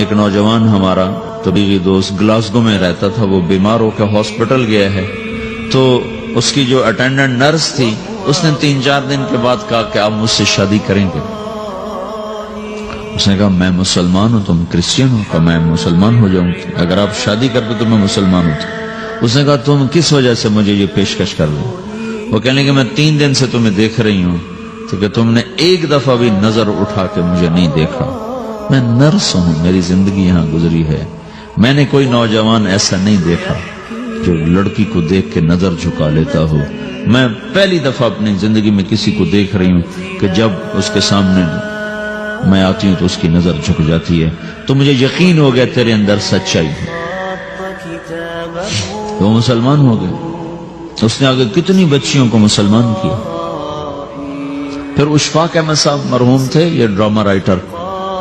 ایک نوجوان ہمارا طبیعی دوست گلاسگو میں رہتا تھا، وہ بیمار ہو کے ہاسپٹل گیا ہے، تو اس کی جو اٹینڈنٹ نرس تھی اس نے 3-4 دن کے بعد کہا کہ آپ مجھ سے شادی کریں گے؟ اس نے کہا میں مسلمان ہوں، تم کرسچن ہو؟ کہا میں مسلمان ہو جاؤں گی اگر آپ شادی کر دو تو میں مسلمان ہوں۔ اس نے کہا تم کس وجہ سے مجھے یہ پیشکش کر دو؟ وہ کہنے کہ میں 3 دن سے تمہیں دیکھ رہی ہوں تو کہ تم نے ایک دفعہ بھی نظر اٹھا کے مجھے نہیں دیکھا، میں نرس ہوں، میری زندگی یہاں گزری ہے، میں نے کوئی نوجوان ایسا نہیں دیکھا جو لڑکی کو دیکھ کے نظر جھکا لیتا ہو، میں پہلی دفعہ اپنی زندگی میں کسی کو دیکھ رہی ہوں کہ جب اس کے سامنے میں آتی ہوں تو اس کی نظر جھک جاتی ہے، تو مجھے یقین ہو گیا تیرے اندر سچائی ہے۔ تو وہ مسلمان ہو گئے، اس نے آگے کتنی بچیوں کو مسلمان کیا۔ پھر اشفاق احمد صاحب مرحوم تھے، یہ ڈرامہ رائٹر،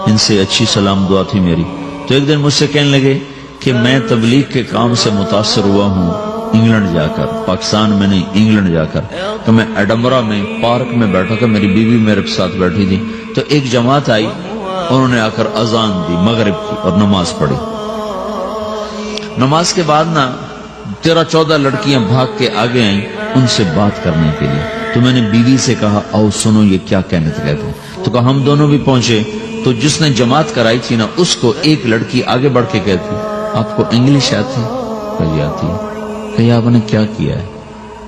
ان سے اچھی سلام دعا تھی میری، تو ایک دن مجھ سے کہنے لگے کہ میں تبلیغ کے کام سے متاثر ہوا ہوں انگلینڈ جا کر، پاکستان میں نہیں انگلینڈ جا کر، تو میں ایڈنبرا میں پارک میں بیٹھا تھا، میری بیوی میرے ساتھ بیٹھی تھی، تو ایک جماعت آئی، انہوں نے آ کر اذان دی مغرب کی اور نماز پڑھی۔ نماز کے بعد 13-14 لڑکیاں بھاگ کے آگے آئیں ان سے بات کرنے کے لیے، تو میں نے بیوی سے کہا آؤ سنو یہ کیا کہنے کہتے ہیں، تو کہا ہم دونوں بھی پہنچے، تو جس نے جماعت کرائی تھی نا اس کو ایک لڑکی آگے بڑھ کے کہتی آپ کو انگلش آتی؟ کہی آتی ہے۔ کہی آپ نے کیا کیا ہے؟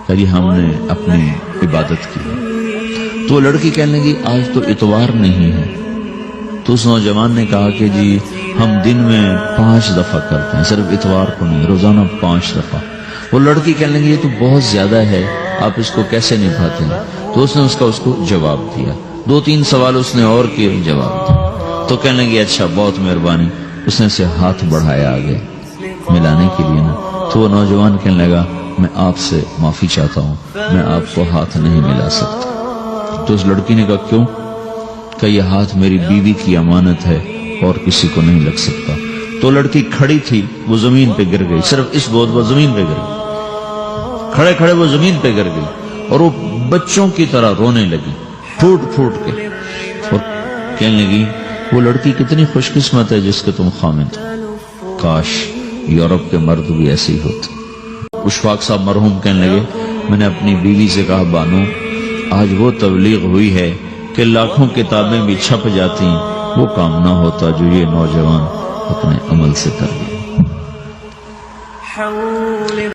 کہی ہم نے اپنی عبادت کی۔ تو لڑکی کہنے لگی آج تو اتوار نہیں ہے، تو اس نوجوان نے کہا کہ جی ہم دن میں 5 دفعہ کرتے ہیں، صرف اتوار کو نہیں، روزانہ 5 دفعہ۔ وہ لڑکی کہنے لگی یہ تو بہت زیادہ ہے، آپ اس کو کیسے نبھاتے ہیں؟ تو اس نے اس کو جواب دیا، 2-3 سوال اس نے اور کیے، جواب دیا، تو کہنے لگی اچھا بہت مہربانی، اس نے اسے ہاتھ بڑھایا آگے ملانے کے لیے نا، تو وہ نوجوان کہنے لگا میں آپ سے معافی چاہتا ہوں، میں آپ کو ہاتھ نہیں ملا سکتا۔ تو اس لڑکی نے کہا کیوں؟ کہ یہ ہاتھ میری بیوی کی امانت ہے اور کسی کو نہیں لگ سکتا۔ تو لڑکی کھڑی تھی، وہ زمین پہ گر گئی، صرف اس بہت وہ زمین پہ گر گئی، کھڑے کھڑے وہ زمین پہ گر گئی، اور وہ بچوں کی طرح رونے لگی پھوٹ پھوٹ کے، اور کہنے لگی وہ لڑکی کتنی خوش قسمت ہے جس کے تم خامد، کاش یورپ کے مرد بھی ایسے ہی ہوتے۔ اشفاق صاحب مرحوم کہنے لگے میں نے اپنی بیوی سے کہا بانو آج وہ تبلیغ ہوئی ہے کہ لاکھوں کتابیں بھی چھپ جاتی، وہ کام نہ ہوتا جو یہ نوجوان اپنے عمل سے کر لیا۔